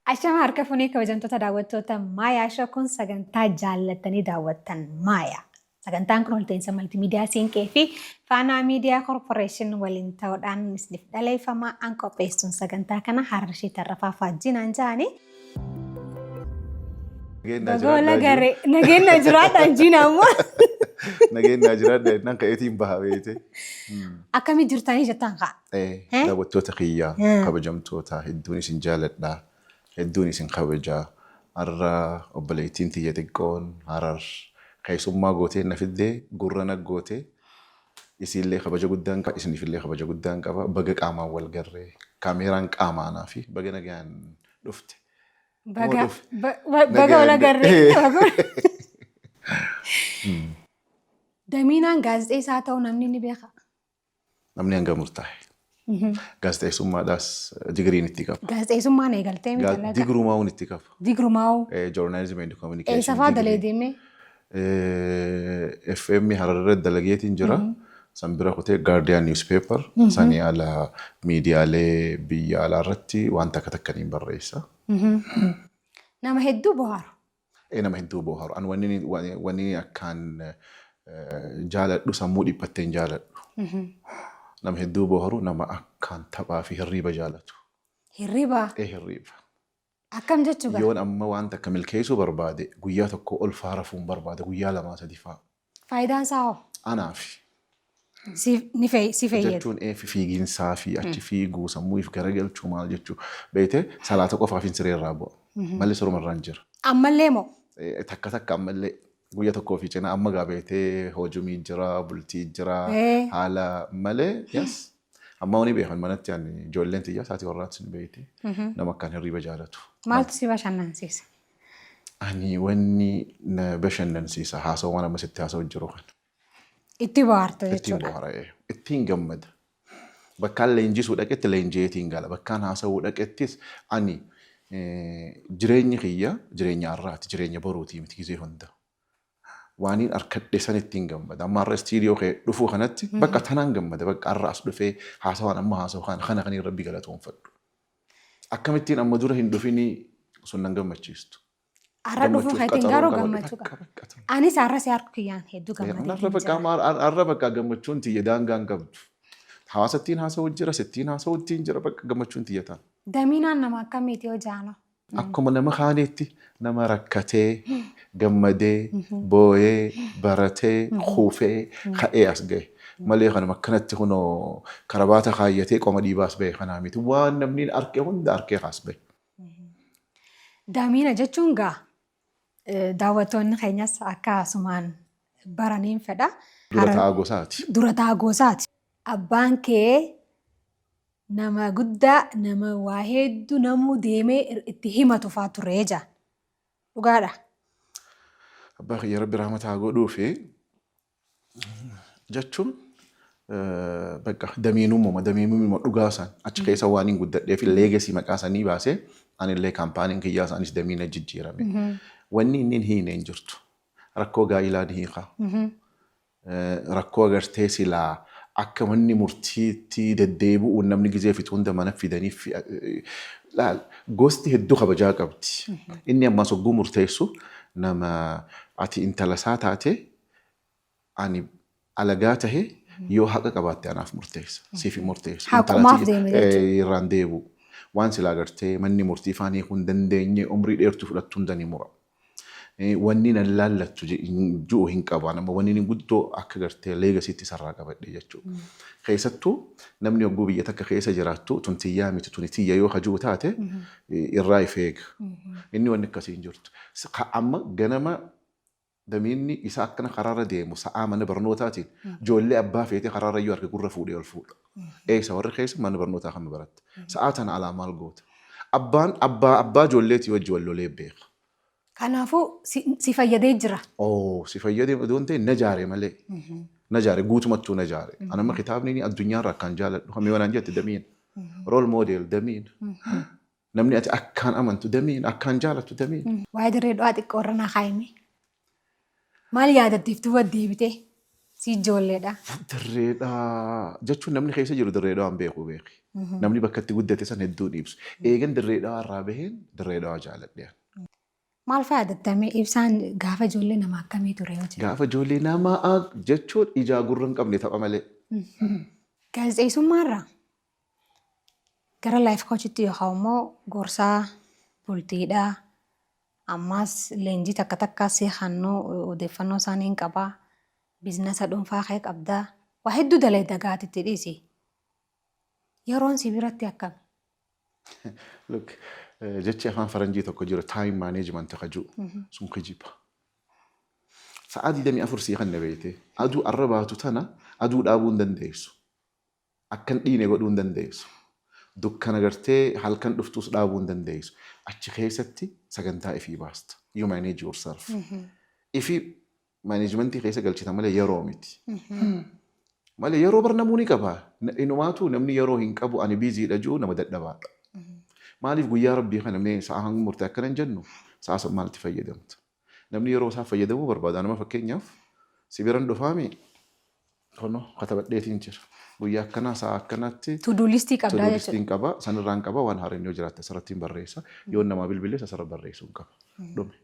Ashama harka fuunee kabajamtoota daawwattoota Maayaa Shookuun sagantaa jaallattanii daawwattan Maayaa. Sagantaan kun walta'insa maltiimiidiyaa Siinqee fi Faanaa Miidiyaa Korporeeshin waliin ta'uudhaan isiniif dhaleeffamaa an qopheessuun sagantaa kana Harrishii Tarrafaa Faajjinaan ja'anii. Nageenya jiraadhaan jiina ammoo. Nageenya jiraadhaan nan ka'eetiin baha beete. Akkamii jirtanii jettaan ka'a? Daawwattoota kiyyaa kabajamtoota hedduun isin jaalladhaa. Hedduun isin kabajaa. Har'a obboleettiin tiyya xiqqoon harar keessummaa gootee na fiddee gurra na gootee isinillee kabaja guddaan qaba isinifillee kabaja guddaan qaba baga qaamaan wal garree kaameeraan qaamaanaa fi baga nagaan dhufte. Baga wal garree. Damiinaan gaazexeessaa ta'uu namni ni beeka. Namni hanga murtaa'e. Gaazexeessummaadhaas digiriin itti qaba. Gaazexeessummaan eegaltee miti laga. Digrumaa'uun itti qaba. Digrumaa'uu. Journalism and communication. Eessa fa'aa dalee deemee? FM hararratti dalageetiin jira. San bira kutee Guardian newspaper. Sanii ala miidiyaalee biyya alaa irratti waan takka takkaniin barreessa. Nama hedduu bohaaru. Nama hedduu bohaaru. An wanni akkaan jaaladhu sammuu dhiphatteen jaaladhu. Nama hedduu bohaaru nama akkaan taphaa fi hirriiba jaalatu. Hirriiba? Hirriiba. Akkam jechuudha? Yoon amma waan takka milkeessuu barbaade guyyaa tokko ol faarafuun barbaade guyyaa lamaa sadii fa'a. Faayidaan isaa hoo? Anaaf. Si fayyadu. Jechuun fiiginsaa fi achi fiiguu sammuu if garagalchuu maal jechuu beete salaata qofaaf hin sireerraa bu'a. Malli sorumarraan jira. Ammallee moo? Takka takka ammallee guyyaa tokkoo fi cinaa amma gaabeetee hojii jira bultii jira haala malee yes. Amma wani beekan manatti ijoolleen tiyyaa saatii warraatti sin beekte nama akkaan hirriiba jaalatu. Maaltu si bashannansiisa? Ani wanni na bashannansiisa haasawaan amma sitti haasawaa jiru kan. Itti bohaarta jechuudha. Ittiin bohaara ittiin gammada. Bakkaan leenjisuu dhaqetti leenjeetiin gala. Bakkaan haasawuu dhaqettis ani jireenyi kiyya jireenya har'aati jireenya boruutii miti gizee hunda. Waaniin arkadhe san ittiin gammada. Amma har'a istiidiyoo kee dhufuu kanatti bakka tanaan gammada. Bakka har'a as dhufee haasawaan amma haasawaan kana kan rabbi galatoonfadhu. Akkamittiin amma dura hin dhufinii sun nan gammachiistu. Har'a dhufuu keetiin garuu gammachuu qaba. Anis har'a si harku kiyyaan hedduu gammadee. Har'a bakka gammachuun tiyya daangaan qabdu. Hawaasattiin haasawuu jira, sittiin haasawuutiin jira bakka gammachuun tiyya ta'a. Damiinaan nama akkamiiti yoo jaano? Akkuma nama kaaneetti nama rakkatee, gammadee, boo'ee, baratee, kuufee, ka'ee as gahe. Malee kanuma akkanatti kunoo karabaata kaayyatee qoma dhiibaas bahe kanaa miti. Waan namni arkee hunda arkee kaas bahe. Damiina jechuun gaa daawwattoonni keenyas akkasumaan baraniin fedha. Durataa gosaati. Durataa gosaati. Abbaan kee nama guddaa nama waa hedduu namuu deemee itti himatu fa'aa turee jira. Dhugaadha. Abbaa kiyya rabbi rahmataa godhuu fi jechuun bakka damiinummaa dhugaa isaan achi keessa waan hin guddadhee fi leegasii maqaa isaanii baasee anillee kaampaaniin kiyyaa isaanis damiina jijjiirame. Wanni inni hin hin jirtu. Rakkoo gaa'ilaa ni hiika. Rakkoo agartee silaa akka wanni murtiitti deddeebi'uun namni gizee fitu hunda mana fidaniif gosti hedduu kabajaa qabdi. Inni ammaa sogguu murteessu nama ati intala isaa taate ani alagaa tahe yoo haqa qabaatte anaaf murteessa. Siif murteessa. Haqumaaf deeme jechuudha. Irraan deebi'u. Waan silaa agartee manni murtii faanii kun dandeenye umrii dheertuu fudhattuu hundanii mura. Wanni nan laallattu ji'u hin qabaan amma wanni guddoo akka gartee leegasiitti sarraa qabadhe jechuudha. Keessattuu namni hogguu biyya takka keessa jiraattu tun tiyyaa miti tuni tiyya yoo hajuu taate irraa ifeega. Inni wanni akkasiin jirtu. Amma ganama damiinni isaa akkana karaarra deemu sa'aa mana barnootaatiin ijoollee abbaa feetee karaarra iyyuu harka gurra fuudhee ol fuudha. Eessa warri keessa mana barnootaa kan baratte. Sa'aa tana alaa maal goota. Abbaa ijoolleetii wajji wal lolee beeka. Kanaafuu si fayyadee jira. Si fayyadee odoon ta'e na jaare malee. Na jaare guutumattuu na jaare. Anamma kitaabni addunyaarra akkaan jaaladhu. Hammi wanaan jette damiin. Rool moodeel damiin. Namni ati akkaan amantu damiin akkaan jaalattu damiin. Waa'ee dirree dhu'aa xiqqoo irra naa kaa'ime. Maal yaadattiiftuu waddeebitee si ijoolleedha? Dirreedhaa jechuun namni keessa jiru dirreedhaa hin beeku beeki. Namni bakka itti guddate san hedduu dhiibsu. Eegan dirree dhawaa irraa baheen dirree dhawaa jaaladhe. Maal fayyadattame ibsaan gaafa ijoollee nama akkamii ture yoo jedhu? Gaafa ijoollee namaa jechuun ijaa gurra hin qabne tapha malee. Gaazexeessummaarraa gara laayif koochitti yookaan immoo gorsaa bultiidhaa ammas leenjii takka takka seexannoo odeeffannoo isaanii hin qabaa biizinasa dhuunfaa kee qabdaa waa hedduu dalagaa gaatitti dhiisi. Yeroon si biratti akkami? Look, jechi afaan faranjii tokko jira time management ka jiru sun kijiba. Sa'a 24 sii kan beeyte aduu arra baatu tana aduu dhaabuu hin dandeessu. Akkan dhiine godhuu hin dandeessu. Dukkana gartee halkan dhuftus dhaabuu hin dandeessu. Achi keessatti sagantaa ifii baasta. You manage yourself. Ifii managementii keessa galchita malee yeroo miti. Malee yeroo barnamuu ni qaba. Inumaatu namni yeroo hin qabu ani biiziidha jiru nama dadhabaadha. Maaliif guyyaa rabbii kana namni sa'a hanga murtee akkana hin jennu sa'a maalti fayyadamta. Namni yeroo isaa fayyadamuu barbaada. Nama fakkeenyaaf sibiran dhufaami hono katabadheetiin jira. Guyyaa akkanaa sa'a akkanaatti to-do listii qabdaa jechuudha. To-do listiin qaba. Sanirraan qaba waan haaraan yoo jiraatte asirrattiin barreessa. Yoo namaa bilbilee asirra barreessuu qaba. Dhume.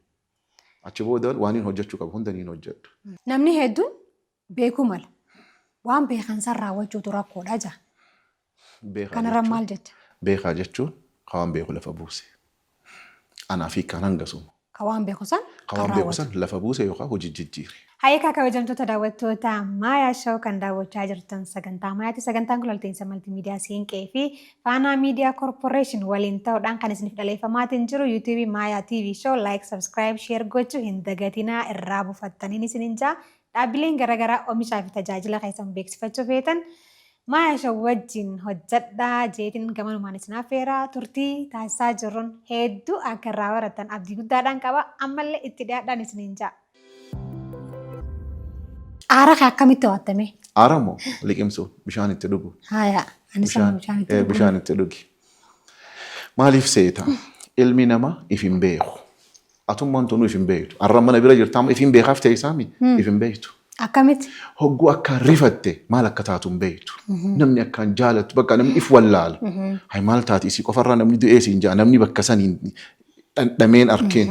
Achi booda waan hin hojjechuu qabu hunda niin hojjedhu. Namni hedduun beekuu mala. Waan beekan san raawwachuutu rakkoodha jaa. Kanarra maal jecha? Beekaa jechuun kawaan beeku lafa buuse. Anaa fi kan hangasuma. Kawaan beeku san? Kawaan beeku san lafa buuse yookaan hojii jijjiire. Hayyeekaa kabajamtoota daawwattoota Maayaa Show kan daawwachaa jirtan sagantaa Maayaati. Sagantaan kun walta'iinsa maltiimiidiyaa Siinqee fi Faanaa Miidiyaa Korporeeshin waliin ta'uudhaan kan isiniif dhaleeffamaatiin jiru yuutuubii Maayaa TV Show like, subscribe, share gochuu hin dagatinaa irraa buufattaniin isiniin jaa. Dhaabbileen garaagaraa oomishaa fi tajaajila keessan beeksifachuu feetan Maayaa Show wajjin hojjedhaa jeetiin gamanumaan isinaaf feeraa turtii taasisaa jirruun hedduu akka irraa baratan abdii guddaadhaan qaba. Ammallee itti dhiyaadhaan isiniin jaa. Aara kee akkamitti to'attame? Aara moo liqimsuun bishaan itti dhugu. Haaya, anis bishaan itti dhugu. Bishaan itti dhugi. Maaliif seeta? Ilmi namaa if hin beeku. Atummaan tunuu if hin beektu. Arra mana bira jirtaama if hin beekaaf ta'e isaami if hin beektu. Akkamitti? Hogguu akkaan rifatte maal akka taatu hin beektu. Namni akkaan jaalatu bakka namni if wallaala. Hay maal taati isii qofarraa namni du'ee siin jaa namni bakka saniin dhandhameen arkeen.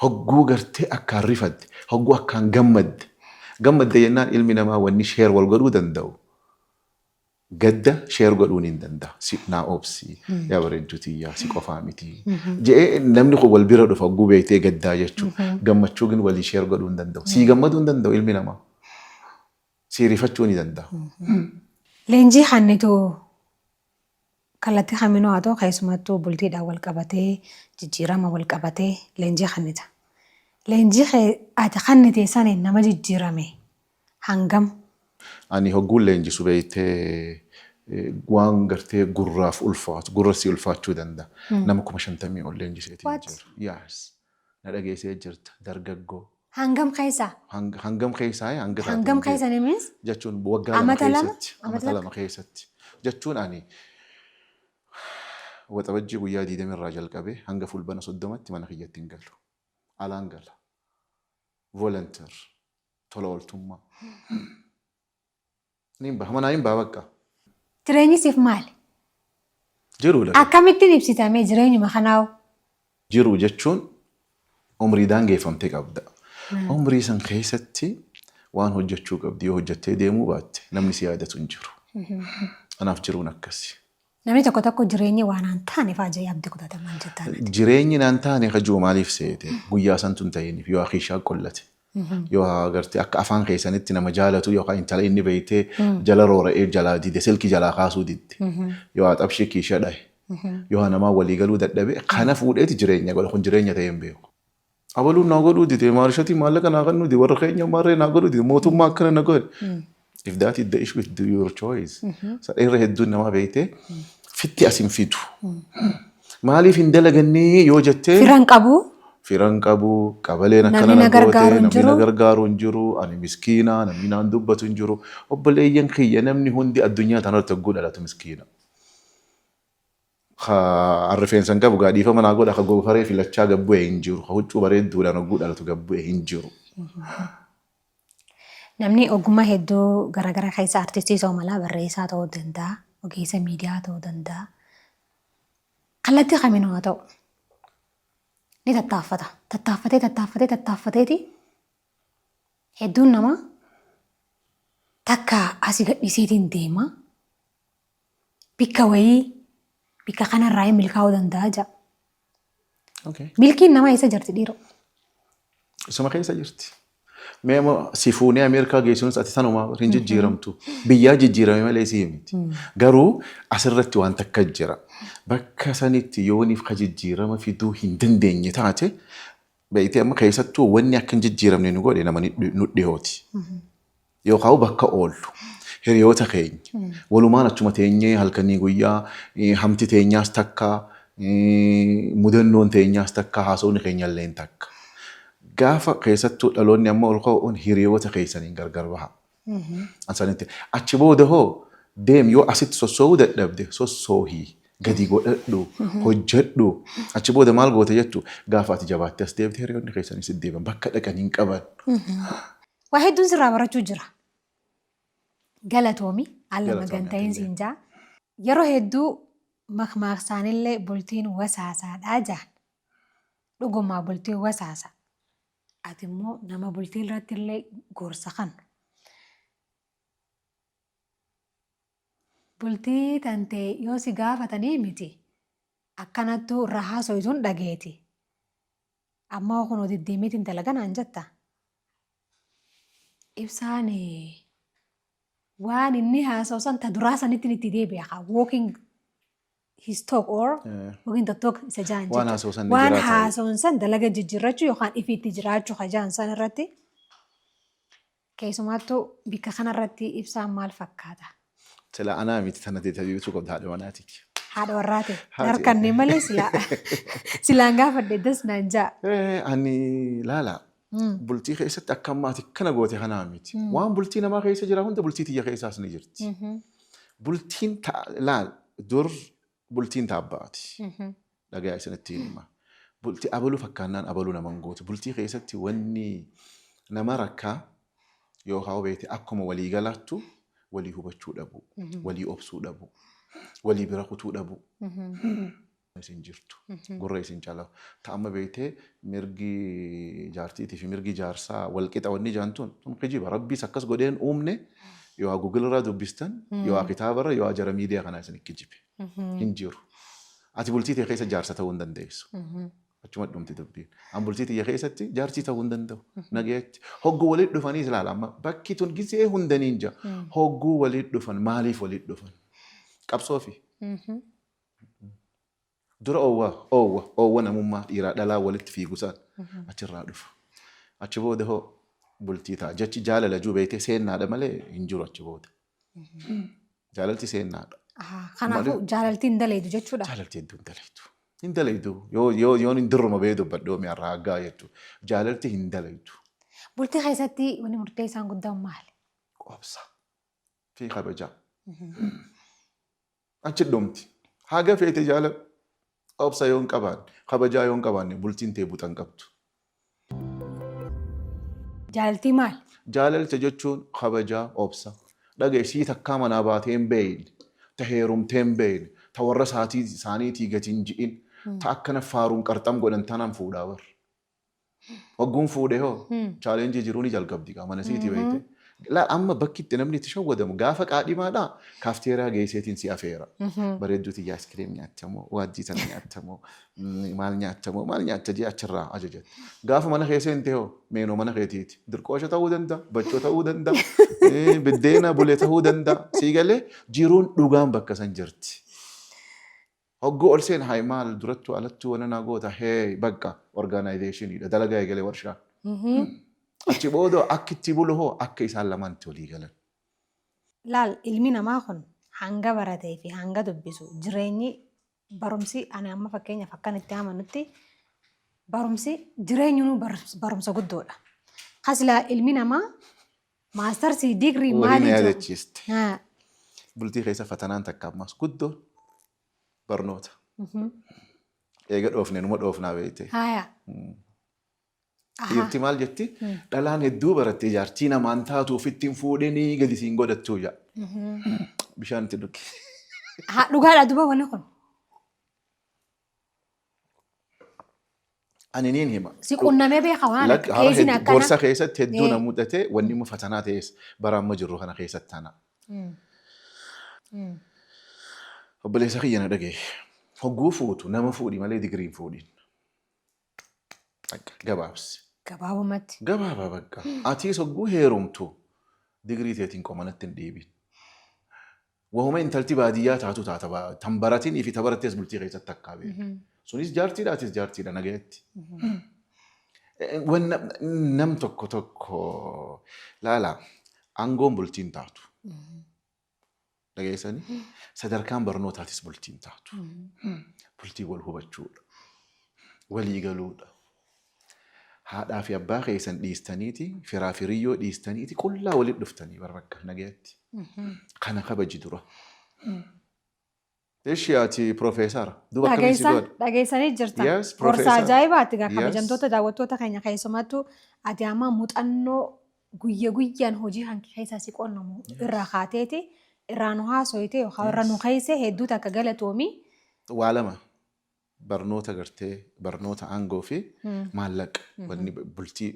Hogguu gartee akkaan rifatte, hogguu akkaan gammadde. Gammadde jennaan ilmi namaa wanni sheer wal godhuu danda'u. Gadda sheer godhuun hin danda'a. Si naa obsi, yaa bareedduu tiyyaa, si qofaa miti. Je'ee namni kun wal bira dhufa hogguu beektee gaddaa jechuudha. Gammachuu gin walii sheer godhuu hin danda'u. Sii gammaduu hin danda'u ilmi namaa. Sii rifachuu ni danda'a. Leenjii hannitu kallattii haminoo haa ta'u keessumattuu bultiidhaan wal qabatee jijjiirama wal qabatee leenjii hannita. Leenjii ati hannitee sana nama jijjiirame hangam? Ani hogguun leenjisu beektee waan gartee gurraaf ulfaatu gurrasi ulfaachuu danda'a. Nama 50 ol leenjiseetii jira. Yaas. Na dhageessee jirta dargaggoo. Hangam keessaa? Hangam keessaa hanga taate. Hangam keessa ni mees? Jechuun waggaa lama keessatti. Amata lama keessatti. Jechuun ani waxabajjii guyyaa 20 irraa jalqabee hanga fulbana 30tti mana kiyyatti hin galu. Alaan gala. Volunteer. Tola ooltummaa. Manaa hin baa bakka. Jireenyi siif maali? Jiru dha. Akkamittiin ibsitamee jireenyuma kanaawu? Jiru jechuun umriidhaan geeffamtee qabda. Umrii san keessatti waan hojjechuu qabdi yoo hojjettee deemuu baatte namni si yaadatu hin jiru. Anaaf jiruun akkasi. Namni tokko tokko jireenyi waan aan taane faajee abdii kutatamaan jettaan. Jireenyi naan taane kajuu maaliif seete guyyaa santu hin ta'iniif yoo akhiishaa qollate. Yoo agartee akka afaan keessanitti nama jaalatu yookaan intala inni beeytee jala roora'ee jalaa dide silki jalaa kaasuu didde. Yoo axabshii kiisha dhahe. Yoo namaa walii galuu dadhabe kana fuudheeti jireenya godha kun jireenya ta'ee hin beeku. Abaluun naa godhuu dide maarshatii maallaqa naa kan nuti warra keenya maarree naa godhuu dide mootummaa akkana na godhe. If that is the issue, it's your choice. Sadheerra hedduun namaa beeytee fitti asin fitu. Maaliif hin dalagannee yoo jettee. Firan qabu. Firan qabu, qabaleen akkana na goote, namni na gargaaru hin jiru, ani miskiina, namni naan dubbatu hin jiru. Obboleeyyan kiyya namni hundi addunyaa tanarratti hogguu dhalatu miskiina. Rifeensan qabu gaadhiifama naa godha ka goofaree filachaa gabbu'e hin jiru. Ka huccuu bareedduudhaan hogguu dhalatu gabbu'e hin jiru. Namni ogummaa hedduu garaagaraa keessa artistii ta'uu mala barreessaa ta'uu danda'a, ogeessa miidiyaa ta'uu danda'a. Kallattii kamiin haa ta'u ni tattaaffata. Tattaaffateeti hedduun nama takka asii gadhiiseetiin deema. Bikka wayii bikka kanarraa hin milkaa'uu danda'a jira. Milkiin namaa eessa jirti dhiiroo? Isuma keessa jirti. Meemo si fuunee Ameerikaa geessuunis ati sanuma hin jijjiiramtu. Biyyaa jijjiirame malee si himiti. Garuu asirratti waan takka jira. Bakka sanitti yooniif ka jijjiirama fiduu hin dandeenye taate beeytee amma keessattuu wanni akka hin jijjiiramne nu godhe nama nu dhiyooti. Yookaan bakka oollu. Hiriyoota keenya. Walumaan achuma teenyee halkanii guyyaa hamti teenyaas takka mudannoon teenyaas takka haasawni keenyallee takka. Gaafa keessattuu dhaloonni amma ol ka'uun hiriyoota keessaniin gargar baha. Ansanitti achi booda hoo deem yoo asitti sosso'uu dadhabde sossoohii gadi godhadhu hojjedhu achi booda maal goote jettu gaafa ati jabaatte as deebite hiriyoonni keessanii si deeban bakka dhaqanii hin qaban. Waa hedduun sirraa barachuu jira. Galatoomi alla maganta'iin siin jaa. Yeroo hedduu makmaaksaanillee bultiin wasaasaadhaa jaan. Dhugumaa bultiin wasaasa. Ati immoo nama bultii irratti illee gorsa kan. Bultii tantee yoo si gaafatanii miti akkanattuu irra haasoituun dhageeti. Amma kun deddeemiitiin dalaganaan jetta. Ibsaan waan inni haasawsan ta duraa sanitti itti deebi'a. Walking his talk or walking the talk isa jaan jetta. Waan haasawsan dalaga jijjiirrachuu yookaan ifiitti jiraachuu hajaan san irratti. Keessumattuu bikka kanarratti ibsaan maal fakkaata? Sila anaa miti tanatti tajaajiluu qabda haadha manaatiiti. Haadha warraati. Harkannee malee silaan gaafadhe dasnaan jaa. Ani laala. Bultii keessatti akka ammaati kana goote kanaa miti. Waan bultii namaa keessa jira hunda bultii tiyya keessaas ni jirti. Bultiin laal dur bultiin taabbaati. Dhagaa isinitti hima. Bultii abaluu fakkaannaan abaluu naman goote. Bultii keessatti wanni nama rakkaa yookaan beekte akkuma walii galaattu walii hubachuu dhabu, walii obsuu dhabu, walii bira kutuu dhabu. Isin jirtu. Gurra isin calaa'u. Ta'amma beektee mirgi jaartiitii fi mirgi jaarsaa walqixa wanni jaantuun sun kijiba. Rabbiis akkas godheen uumne yoo Google irraa dubbistan yoo kitaabarra yoo jara miidiyaa kanaa isin kijibe. Hin jiru. Ati bultii tiyya keessa jaarsa ta'uu hin dandeessu. Achuma dhumti dubbiin. An bultii tiyya keessatti jaarsii ta'uu hin danda'u. Nageetti. Hogguu walitti dhufanii ilaala amma bakki tun gisee hundaniin jira. Hogguu walitti dhufan maaliif walitti dhufan? Qabsoofi. Dura oowwa namummaa dhiiraa dhalaa walitti fiigusaan achirraa dhufa. Achi booda hoo bultii ta'a. Jechi jaalala jubeetee seennaadha malee hin jiru achi booda. Jaalalti seennaadha. Kanaafuu jaalalti hin dalaydu jechuudha. Jaalalti hedduu hin dalaydu. Hin dalaydu. Yoo hin dirruma bee dubbadhoo mi'arraa haggaa jechuudha. Jaalalti hin dalaydu. Bultii keessatti wanni murteessaan guddaan maali? Qobsa fi kabajaa. Achi dhumti. Haga feete jaalala. Obsa yoon qabaanne, kabajaa yoon qabaanne bultiin tee buxan qabdu. Jaalaltii maal? Jaalalcha jechuun kabajaa obsa. Dhageessii takkaa manaa baatee hin beeyne, ta heerumtee hin beeyne, ta warra isaaniitii gati hin ji'in, ta akkana faaruun qarxam godhan tanaan fuudhaa warra. Hogguun fuudhee hoo chaaleenjii jiruu ni jalqabdi mana siitii beekte. Amma bakki itti namni itti shawwadamu gaafa qaadhimaadhaa kaafteeraa geesseetiin si afeera. Bareedduu tiyyaa iskiriim nyaattamoo, waajjii sana nyaattamoo, maal nyaatta jee achirraa ajajata. Gaafa mana keessa hin ta'e meenoo mana keetiiti. Dirqoosha ta'uu danda'a, bachoo ta'uu danda'a, biddeena bulee ta'uu danda'a. Siigalee jiruun dhugaan bakka san jirti. Hogguu ol seen hayi maal durattuu alattuu wanana goota hee bakka orgaanaayzeeshiniidha dalagaa eegalee warshaa. Achi booda akka itti bulu hoo akka isaan lamaanitti walii galan. Laal ilmi namaa kun hanga baratee fi hanga dubbisu jireenyi barumsi ani amma fakkeenyaaf akkan itti amanutti barumsi jireenyuun barumsa guddoodha. Kasilaa ilmi namaa maastarsii digirii maalii jiru? Bultii keessa fatanaan takka ammas guddoo barnoota. Eega dhoofne numa dhoofnaa beekte. Dhiirti maal jetti? Dhalaan hedduu barattee jaartii namaan taatu ofittiin fuudhanii gadi siin godhattuu jaa. Bishaan itti dhugi. Dhugaadha duba wanni kun. Ani niin hima. Si qunnamee beeka waan keessin akkana. Gorsa keessatti hedduu na mudate wanni immoo fatanaa ta'es bara amma jirru kana keessatti tana. Obboleessa kiyya na dhagaye. Hogguu fuutu nama fuudhi malee digiriin fuudhin. Gabaabsi. Gabaabumatti. Gabaabaa bakka. Atiis hogguu heerumtu digirii teetiin qomanatti hin dhiibin. Wahuma intalti baadiyyaa taatu taata tan baratiin fi tabarattees bultii keessatti akka beeku. Sunis jaartiidha atis jaartiidha nagayetti. Nam tokko laala aangoon bultiin taatu. Dhageessanii sadarkaan barnootaatis bultiin taatu. Bultii wal hubachuudha. Walii galuudha. Haadhaa fi abbaa keessan dhiistaniiti, firaa fi riyyoo dhiistaniiti, qullaa walitti dhuftanii bakka nagayetti. Kana kabaji dura. Ishee ati Profeesara. Dhageessanii jirta. Gorsa ajaa'ibaatti kabajamtoota daawwattoota keenya keessumattuu ati amma muuxannoo guyyaan hojii hanqii keessaa si qonnamu irraa kaateeti irraa nu haasoyite yookaan irra nu keesse hedduutu akka galatoomii. Waa lama. Barnoota gartee barnoota aangoo fi maallaqa wanni bultii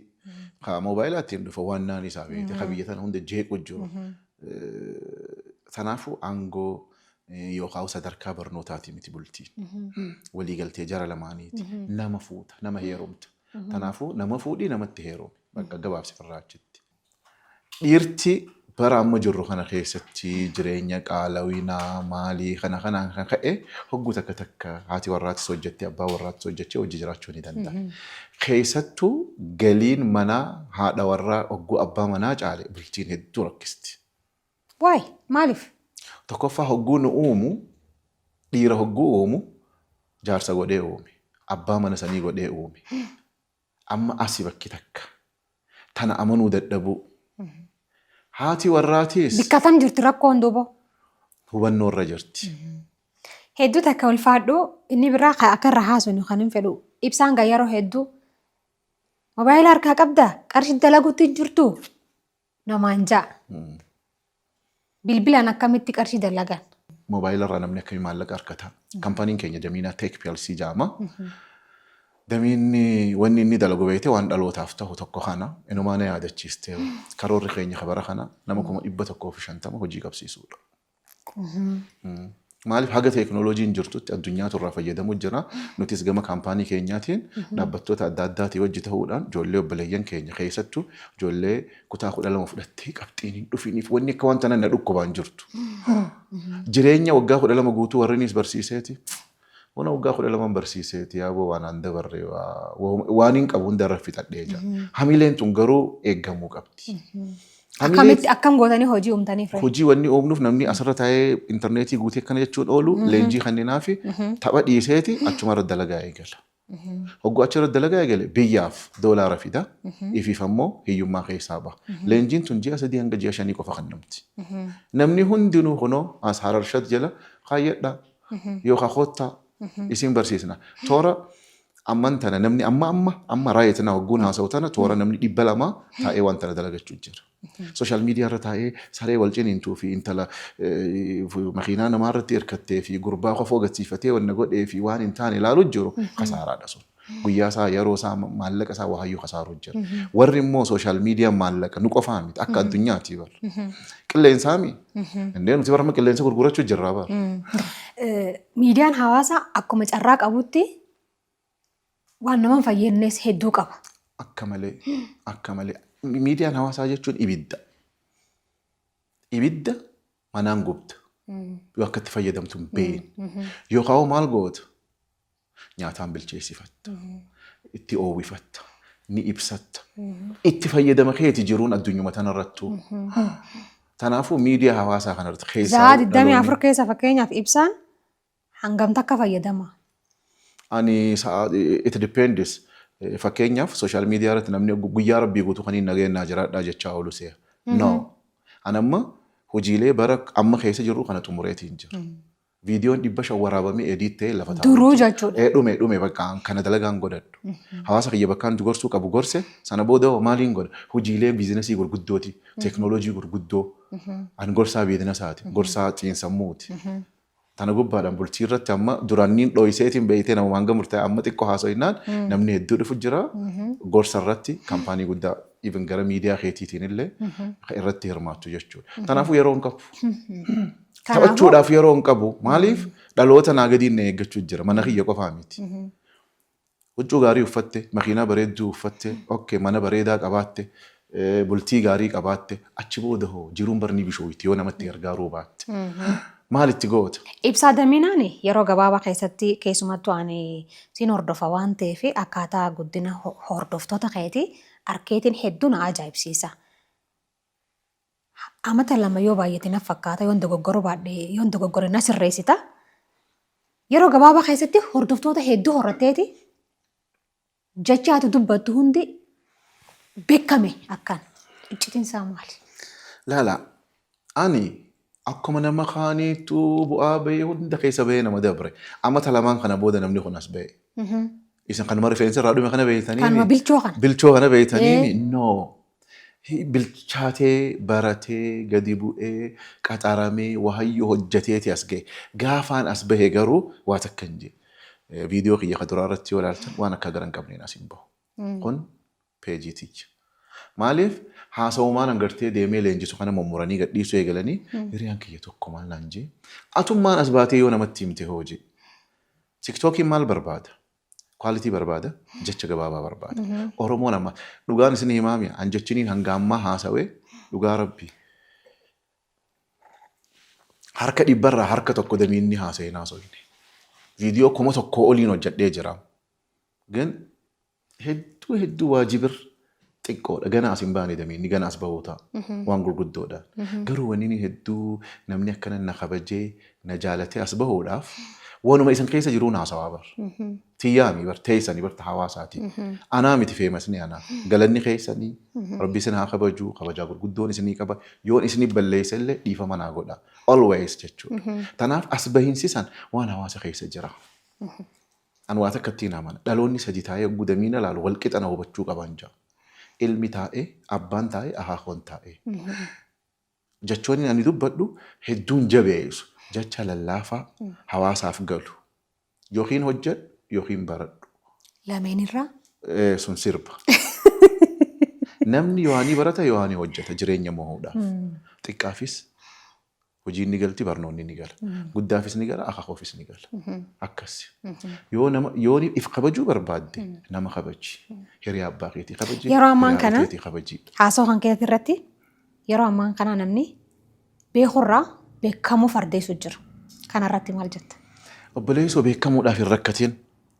moobaayilaatiin dhufa waan naan isaa beekte kan biyya tana hunda jeequ jiru. Kanaafuu aangoo yookaan sadarkaa barnootaati miti bultiin. Waliigaltee jara lamaaniiti. Nama fuuta, nama heerumta. Kanaafuu nama fuudhii namatti heerume bakka gabaabsifirraa achitti. Dhiirti bara amma jirru kana keessatti jireenya qaalawinaa maalii kanaan kan ka'e hogguu takka haati warraattis hojjettee abbaa warraattis hojjechee hojii jiraachuu ni danda'a. Keessattuu galiin manaa haadha warraa hogguu abbaa manaa caale bultiin hedduu rakkisti. Waay maaliif? Tokkoffaa hogguu nu uumu dhiira hogguu uumu jaarsa godhee uume abbaa mana sanii godhee uume amma asii bakki takka tana amanuu dadhabuu. Haati warraatis. Bikkatam jirti rakkoon duuba. Hubannoo irra jirti. Hedduu takka ulfaadhu inni biraa akka irra haasofnu kan hin fedhu. Ibsaan yeroo hedduu moobaayilii harkaa qabdaa qarshii dalaguutti jirtu namaan ja'a. Bilbilaan akkamitti qarshii dalagan. Moobaayilii irraa namni akkamii maallaqa harkata. Kampaniin keenya Jamiinaa Tech PLC jedhama. Damiinni wanni inni dalagu beekte waan dhalootaaf ta'u tokko kana inumaa na yaadachiiste karoorri keenya kabara kana nama 150 hojii qabsiisuudha. Maaliif haga teekinooloojiin jirtutti addunyaa turraa fayyadamu jira. Nutis gama kaampaanii keenyaatiin dhaabbattoota adda addaatii wajji ta'uudhaan ijoollee obboleeyyan keenya keessattuu ijoollee kutaa 12 fudhattee qabxiin hin dhufiniif wanni akka wanta na dhukkubaan jirtu. Jireenya waggaa 12 guutuu warrinis barsiiseeti. Wana waggaa 12 barsiiseeti yaaboo waan handa barree waan hin qabu hunda raffitadhee jira. Hamileen tun garuu eeggamuu qabdi. Akkam gootanii hojii uumtaniif? Hojii wanni uumnuuf namni asirra taa'ee intarneetii guutee akkana jechuun oolu leenjii kanneenaa fi tapha dhiiseeti achuma irra dalagaa eegala. Hogguu achi irra dalagaa eegale biyyaaf doolaara fida ifiif ammoo hiyyummaa keessaa baha. Leenjiin tun ji'a 3 hanga ji'a 5 qofa kan namti. Namni hundinuu kunoo as Hararshat jala kaayyadha yookaan koottaa isin barsiisna. Toora amman tana namni amma raayetina hogguun haasa'u tana toora namni 200 taa'ee waan tana dalagachuu jira. Social media irra taa'ee saree wal ciniintuu fi intala makiinaa namaa irratti hirkattee fi gurbaa qofa agarsiifatee wanna godhee fi waan hin taane ilaaluu jiru kasaaraadha sun. Guyyaa isaa yeroo isaa maallaqa isaa waayyuu kasaaruu jira. Warri immoo social media maallaqa nu qofaa miti akka addunyaati bar. Qilleensaami. Indee nuti barma qilleensa gurgurachuu jirraa bar. Miidiyaan hawaasaa akkuma carraa qabutti waan nama fayyadnes hedduu qaba. Akka malee. Miidiyaan hawaasaa jechuun ibidda. Ibidda manaan gubda. Yoo akka itti fayyadamtu hin beekne. Yookaan maal goota? Nyaataan bilcheessifatta. Itti oowwifatta. Ni ibsatta. Itti fayyadama keeti jiruun addunyuma tanarrattu. Kanaafuu miidiyaa hawaasaa kanarratti keessaa. Za'a 24 keessa fakkeenyaaf ibsaan hangam takka fayyadama? It depends. Fakkeenyaaf social media irratti namni guyyaa rabbii guutuu kan hin nageenyaa jiraadhaa jechaa oolu seera. No. Anamma hojiilee bara amma keessa jiru kana xumureetiin jira. Viidiyoon dhibba shan waraabamee edit ta'e lafa taa'u. Duruu jechuudha. Dhume bakka kana dalagaan godhadhu. Hawaasa kiyya bakkaan gorsuu qabu gorse sana booda maaliin godha? Hojiilee biizinasii gurguddooti. Teeknooloojii gurguddoo. An gorsaa biizinasaati. Gorsaa xiinsammuuti. Tana gubbaadhaan bultii irratti amma duraaniin dho'iseetiin beeytee nama hanga murtaa'e amma xiqqoo haasa'innaan namni hedduu dhufu jira. Gorsa irratti kaampaanii guddaa even gara miidiyaa keetiitiin illee irratti hirmaattu jechuudha. Kanaafuu yeroo hin qabu. Taphachuudhaaf yeroo hin qabu. Maaliif dhaloota naa gadiin na eeggachuu jira. Mana kiyya qofaa miti. Huccuu gaarii uffatte, makiinaa bareedduu uffatte, mana bareedaa qabaatte, bultii gaarii qabaatte, achi booda hoo jiruun barni bishooyti yoo namatti gargaaruu baatte. Maalitti goota? Ibsaa daminaan yeroo gabaabaa keessatti keessumattuu ani siin hordofa waan ta'eef akkaataa guddina hordoftoota keetii arkeetiin hedduu na ajaa'ibsiisa. Amata lama yoo baay'ate na fakkaata yoon dogoggore na sirreessita. Yeroo gabaabaa keessatti hordoftoota hedduu horratteeti jecha ati dubbattu hundi beekame akkaan. Iccitinsaa maali? Laala, ani akkuma nama kaaniitu bu'aa bahee hunda keessa bahee nama dabre. Amata lamaan kana booda namni kun as bahee. Isin kanuma rifeensa irraa dhume kana beeytanii. Kanuma bilchoo kana. Bilchoo kana beeytanii no. Bilchaatee baratee gadi bu'ee qaxaramee wahayyoo hojjateeti as ga'e. Gaafaan as bahee garuu waa takka hin jee. Viidiyoo kiyya kaduraa irratti yoo ilaaltan waan akka garan qabneen as hin bahu. Kun peejiiticha. Maaliif haasawumaan hangartee deemee leenjisu kana mummuranii gadhiisuu eegalanii hiriyaan kiyya tokko maal naan jee. Atummaan as baatee yoo namatti himte hojii. Tiktookiin maal barbaada? Quality barbaada, jecha gabaabaa barbaada. Oromoon amma dhugaan isin himaami an jechiniin hanga ammaa haasawee dhugaa rabbi. Harka dhibbarraa harka tokko damiinni haasawee naasofne. Viidiyoo kuma tokko oliin hojjedhee jira. Gan hedduu waajibir xiqqoodha. Gana as hin baane damiinni gana as bahuu ta'a. Waan gurguddoodha. Garuu wanni hedduu namni akkana na kabajee na jaalatee as bahuudhaaf waanuma isin keessa jiru naasawaa bar. Tiyyaami bar teessanii bar hawaasaati. Anaa miti feemasni anaa. Galanni keessanii rabbi isin haa kabajuu kabajaa gurguddoon isinii qaba. Yoon isinii balleessa illee dhiifama naa godha. Always jechuudha. Tanaaf as bahinsisan waan hawaasa keessa jira. An waa takka ittiin amana. Dhaloonni sadii taa'ee gudamiina laalu wal qixa na hubachuu qaban jira. Ilmi taa'ee abbaan taa'ee ahaakoon taa'ee. Jechoonni ani dubbadhu hedduun jabeessu. Jecha lallaafaa hawaasaaf galu. Yookiin hojjedhu yookiin baradhu. Lameenirraa? Sun sirba. Namni yohaanii barata yohaanii hojjeta jireenya mo'uudhaaf. Xiqqaafis hojiin ni galti barnoonni ni gala. Guddaafis ni gala akaakoofis ni gala. Akkasi. Yoo if kabajuu barbaadde nama kabaji. Hiriyaa abbaa keetii kabaji. Yeroo ammaan kana haasoo kan keessatti irratti yeroo ammaan kana namni beekurraa beekamuu fardeessu jira. Kanarratti maal jetta? Obboleessoo beekamuudhaaf hin rakkatiin.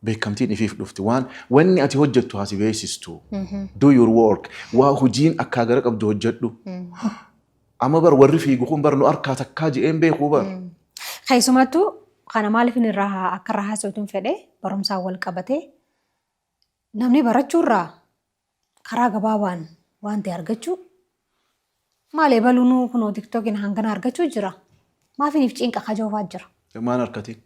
Beekamtiin ifiif dhufti. Wanni ati hojjettu haasi beeksistu. Do your work. Waa hojiin akka gara qabdu hojjedhu. Amma bar warri fiigu kun bar nu harkaa takkaa je'een beekuu bar. Keessumattuu kana maaliif inni irraa akka irraa haasawuun fedhee barumsaan wal qabatee namni barachuurraa karaa gabaabaan waan ta'e argachuu maalee baluunuu kunoo tiktookiin hangana argachuu jira. Maafiniif cinqa kajoofaa jira. Maan harkatiin?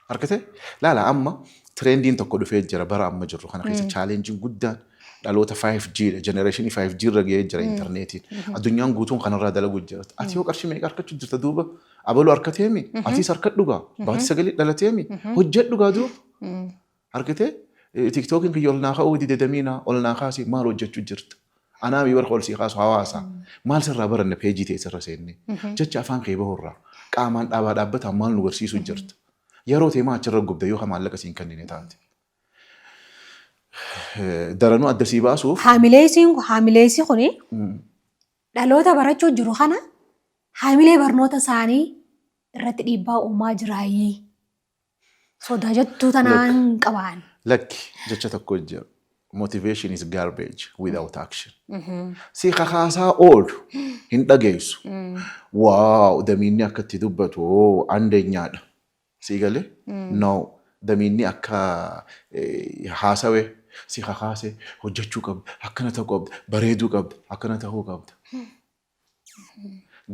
Harkatee? Laala amma tirendiin tokko dhufee jira bara amma jirru kana keessa chaalenjiin guddaan dhaloota 5G generation 5G irra ga'ee jira internetiin. Addunyaan guutuun kanarraa dalaguu jira. Ati yoo qarshii meeqa harkachuu jirta duuba abaluu harkateemi atiis harkadhugaa baatii sagalee dhalateemi hojjedhugaa duuba. Harkatee tiktookiin kiyya ol naa ka'uu dide damiinaa ol naa kaasii maal hojjechuu jirta? Anaami warra ol sii kaasu hawaasa. Maal sirraa baranne peejii ta'e sirra seenne. Jecha afaan kee bahurraa qaamaan dhaabaa dhaabbataan maal nu barsiisuu jirta? Yeroo teemaa achirra gubda yoo maallaqa siin kennine taate. Daranuu adda sii baasuuf. Haamileessi kuni dhaloota barachuu jiru kana haamilee barnoota isaanii irratti dhiibbaa uumaa jiraayii. Sodaa jettuu tanaan qabaan. Lakki jecha tokko jira. Motivation is garbage without action. Si kakaasaa oolu hin dhageessu. Waaw damiinni akka itti dubbatu andeenyaadha. Si galee? No. Damiinni akka haasawee si kakaase hojjechuu qabda. Akkana ta'uu qabda. Bareeduu qabda. Akkana ta'uu qabda.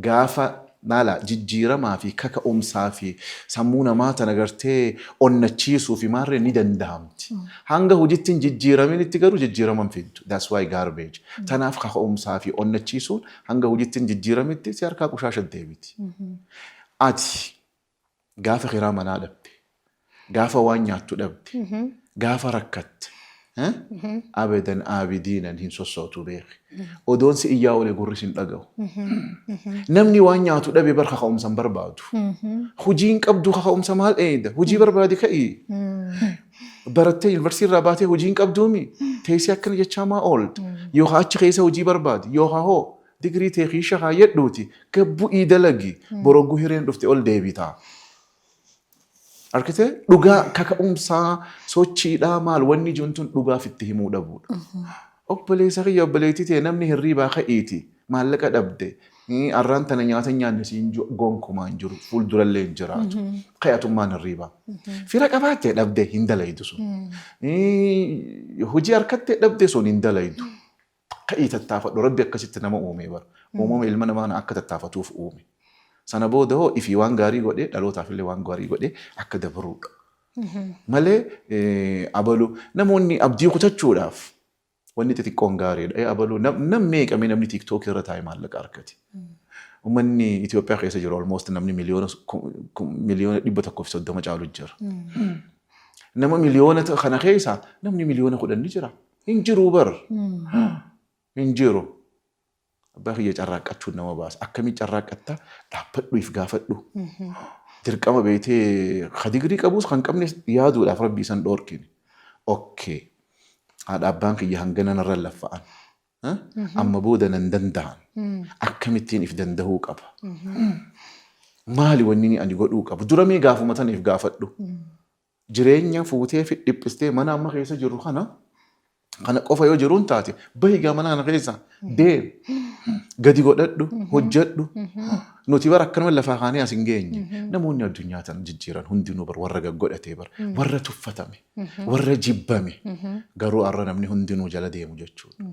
Gaafa Naala jijjiiramaa fi kaka'umsaa fi sammuu namaa tana gartee onnachiisuu fi maarree ni danda'amti. Hanga hojiitti hin jijjiiramin itti garuu jijjiiraman fiddu. That's why garbage. Tanaaf kaka'umsaa fi onnachiisuun hanga hojiitti hin jijjiiramitti si harkaa qushaasha deebiti. Ati gaafa kiraa manaa dhabde, gaafa waan nyaattu dhabde, gaafa rakkatte, abadan abidiinan hin sossootu beeki. Odoon si iyyaa olee gurri sin dhaga'u. Namni waan nyaatu dhabe bar kaka'umsan barbaadu. Hojiin qabdu kaka'umsa maal eeda? Hojii barbaade ka'ii. Barattee yuunivarsiitii irraa baatee hojiin qabduumi. Teessee akkana jechaa maa oolta? Yookaan achi keessa hojii barbaade yookaan hoo digirii teekii shahaa jedhuuti gabbu'ii dalagi borogguu hireen dhufte ol deebitaa. Arkitee dhugaa kaka'umsaa sochiidhaa maal wanni juntuun dhugaaf itti himuu dhabuudha. Obboleessa kiyya obboleettii ta'e namni hirriibaa ka'iiti maallaqa dhabde arraan tana nyaata nyaanne siin gonkumaa hin jiru fuuldurallee hin jiraatu. Ka'atummaan hirriibaa. Fira qabaattee dhabde hin dalaydu sun. Hojii harkattee dhabde sun hin dalaydu. Ka'ii tattaafadhu rabbi akkasitti nama uumee bara. Uumama ilma namaa akka tattaafatuuf uume. Sana booda hoo ifii waan gaarii godhee dhalootaaf illee waan gaarii godhee akka dabaruudha. Malee abaluu namoonni abdii kutachuudhaaf wanni xixiqqoon gaariidha. Abaluu nam meeqamee namni tiiktookii irra taa'ee maallaqa argate. Uummanni Itoophiyaa keessa jiru almost namni miliyoona 130 caalu jira. Nama miliyoona kana keessa namni miliyoona 10 ni jira. Hin jiru bar. Hin jiru. Abbaa kiyya carraaqqachuun nama baasa. Akkamii carraaqqattaa dhaabbadhuuf gaafadhu. Dirqama beetee digirii qabus kan qabne yaaduudhaaf rabbii san dhoorkine. Okkee. Haadha abbaan kiyya hangana narra laffa'an. Amma booda nan danda'an. Akkamittiin if dandahuu qaba. Maali wanni ani godhuu qabu? Duramee gaafuma taniif gaafadhu. Jireenya fuutee fi dhiphistee mana amma keessa jiru kana qofa yoo jiruun taate bahigaa mana kana keessa deem gadi godhadhu hojjedhu nuti bara akkanuma lafaa kaanee as hin geenye namoonni addunyaa tan jijjiiran hundinuu bar warra gaggodhatee bar warra tuffatame warra jibbame garuu arra namni hundinuu jala deemu jechuudha.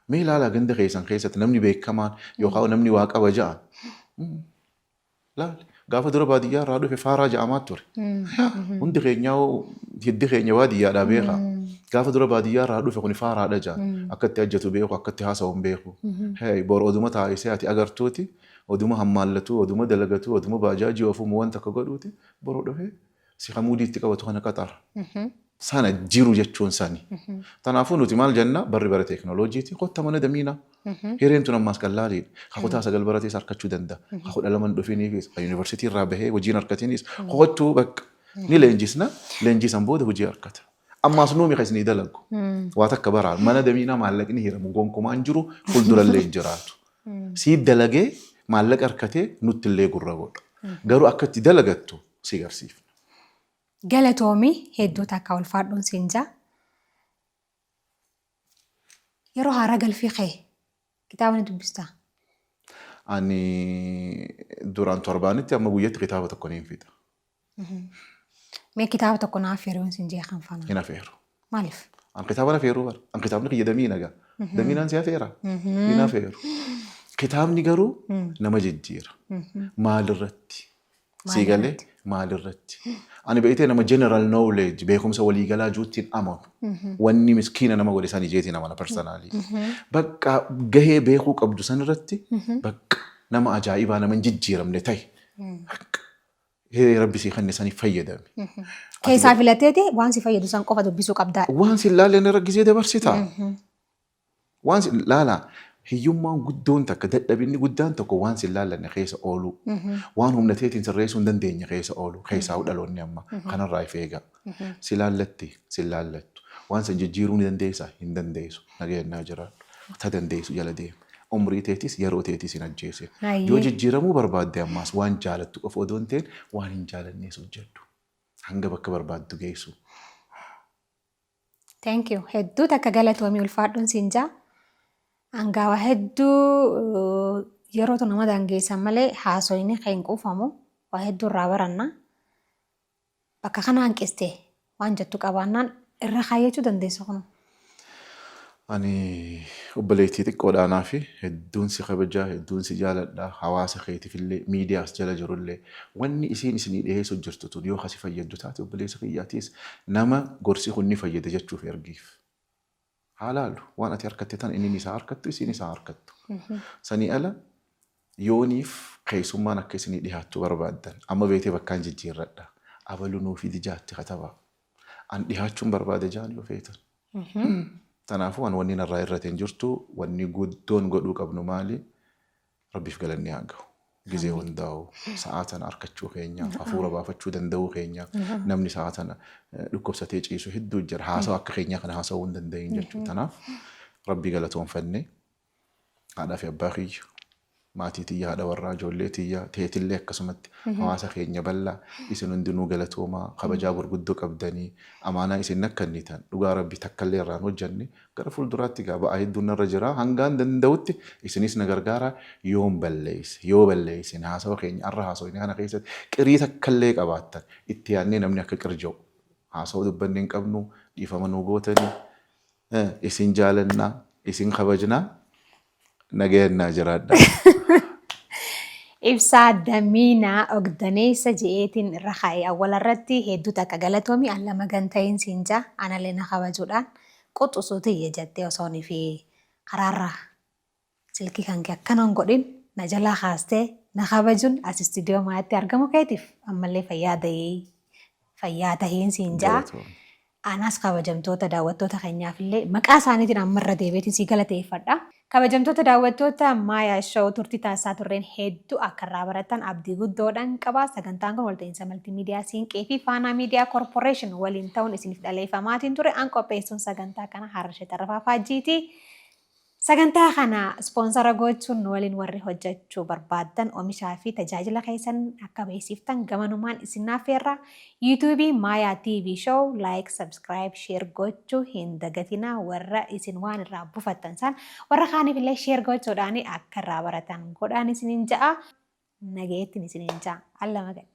Mee ilaalaa ganda keessan keessatti namni beekamaan yookaan namni waa qaba ja'an laali. Gaafa dura baadiyyaa irraa dhufe faaraa ja'amaa ture. Hundi keenyaa hiddi keenya baadiyyaadhaa beekaa. Gaafa dura baadiyyaa irraa dhufe kuni faaraadha ja'an. Akkatti hojjetu beeku, akkatti haasa'u beeku. Bor oduma taa'isee ati agartuuti, oduma hammaallatu, oduma dalagatu, oduma baajaajii ofuuma wanta akka godhuuti boroo dhufe si hamuudiitti qabatu kana qaxara. Sana jiru jechuun sani. Kanaafuu nuti maal jenna barri bara teekinooloojiiti qotta mana damiina. Hireen tun ammaas qallaaliidha. Hakutaa sagal baratees harkachuu danda'a. Hakudha laman dhufiniifis yuunivarsiitii irraa bahee hojiin harkatiinis qo'attuu bakka ni leenjisna leenjisan booda hojii harkata. Ammaas nuumi keessanii dalagu. Waa takka baraa mana damiinaa maallaqni hiramu gonkumaan jiru fuuldurallee hin jiraatu. Sii dalagee maallaqa harkatee nutti illee gurra godha. Garuu akka itti dalagattu si garsiifna. Galatoomii hedduu takka ulfaadhuun siin jaa. Yeroo haaraa galfii kee kitaaba ni dubbistaa? Ani duraan torbaanitti amma guyyaatti kitaaba tokko ni fixa. Mee kitaaba tokko naaf feeruun siin jee kan faana? Hin afeeru. Maaliif? An kitaaba afeeruu bara. An kitaabni kiyya damiina gaa. Damiinaan si afeera. Hin afeeru. Kitaabni garuu nama jijjiira. Maalirratti? Si galee maalirratti? Ani beekte nama general knowledge beekumsa waliigalaa juuttiin amanu. Wanni miskiina nama godhe san ijeetiin amana personaalii. Bakka gahee beekuu qabdu san irratti bakka nama ajaa'ibaa nama hin jijjiiramne ta'e. Rabbi si kan isanii fayyadame. Keessaa filateeti waan si fayyadu san qofa dubbisuu qabdaa. Waan si ilaaleen irra gisee dabarsitaa. Waan si ilaalaa. Hiyyummaan guddoon takka dadhabinni guddaan tokko waan si ilaallanne keessa oolu. Waan humna teetiin sirreessuu hin dandeenye keessa oolu. Keessaa dhaloonni amma kanarraa if eega. Si ilaallatti si ilaallattu. Waan san jijjiiruu ni dandeessaa hin dandeessu. Nageenyaa jiraadhu. Ta dandeessu jala deema. Umrii teetis yeroo teetis hin ajjeese. Yoo jijjiiramuu barbaadde ammaas waan jaalattu qofa odoo hin ta'in waan hin jaalannees hojjedhu. Hanga bakka barbaaddu geessu. Thank you. Hedduu takka galatoomii ulfaadhuun siin jaa. Angaawa hedduu yeroo nama dangeessan malee haasoyni kan hin quufamu waa hedduu irraa baranna. Bakka kana hanqistee waan jettu qabaannaan irra kaayyachuu dandeessu kun. Ani obboleettii xiqqoodhaanaa fi hedduun si kabajaa, hedduun si jaaladha. Hawaasa keetiif illee miidiyaas jala jirullee wanni isiin isinii dhiyeessu jirtu tun yoo kasi fayyaddu taate obboleessa kiyyaatiis nama gorsi kun ni fayyada jechuuf ergiif. Haalaalu waan ati harkatte tan inni isaa harkattu isiin isaa harkattu. Sanii ala yooniif keessummaan akka isinii dhiyaattu barbaaddan amma beetee bakkaan jijjiirradha. Abalu nuufi dijaatti katabaa. An dhiyaachuun barbaade jaan yoo feetan. Tanaafu waan wanni narraa irrateen jirtu wanni guddoon godhuu qabnu maali? Rabbiif galanni haa gahu. Gizee hundaa'u sa'aatan harkachuu keenya, hafuura baafachuu danda'uu keenya, namni sa'aatan dhukkubsatee ciisu hedduu jira. Haasawa akka keenyaa kana haasawuu hin danda'in jechuudha. Tanaaf Rabbi galatoonfanne haadhaa fi abbaa kiyya, maatii tiyya, haadha warraa, ijoollee tiyya, teetillee akkasumatti hawaasa keenya bal'aa isin hundinuu galatoomaa kabajaa gurguddoo qabdanii amaanaa isin akka innitan dhugaa Rabbi takkallee irraan hojjanne gara fuulduraatti gaa ba'aa hedduun irra jira hangaan danda'utti isinis na gargaara yoon balleesse yoo balleessin haasawa keenya arra haasawni kana keessatti qirii takkallee qabaattan itti yaadnee namni akka qirja'u haasawuu dubbanne hin qabnu dhiifama nuu gootanii isin jaalannaa isin kabajnaa nagayannaa jiraadha. Ibsaa Damiinaa Ogdaneessa je'eetiin irra kaa'ee awwala irratti hedduu takka galatoomii an lama ganta'iin siinjaa analee na kabajuudhaan quxusuu tiyya jettee osoo fi karaarra silkii kan kee akkanaan godhin na jalaa kaastee na kabajuun as istiidiyoo maatti argamu keetiif ammallee fayyaa tahiin siinjaa. Anas kabajamtoota daawwattoota keenyaaf illee maqaa isaaniitiin ammarra deebiitiin si galateeffadha. Kabajamtoota daawwattoota Maayaa Show turtii taasisaa turreen hedduu akka irraa baratan abdii guddoodhaan qaba. Sagantaan kun walta'iinsa maltiimiidiyaa Siinqee fi Faanaa Miidiyaa Koorporeeshin waliin ta'uun isiniif dhaleeffamaatiin ture. An qopheessuun sagantaa kana Harashee Tarrafaa Faajjiiti. Sagantaa kana ispoonsara gochuun waliin warri hojjechuu barbaadan oomishaa fi tajaajila keessan akka beeksiftan gamanumaan isin affeerra. YouTubeii Maayaa TV Show like, subscribe, share gochuu hin dagatinaa warra isin waan irraa buufattan san warra kaaniif illee share gochuudhaan akka irraa baratan godhaan isiniin ja'a. Nageettiin isiniin ja'a. Allama gadi.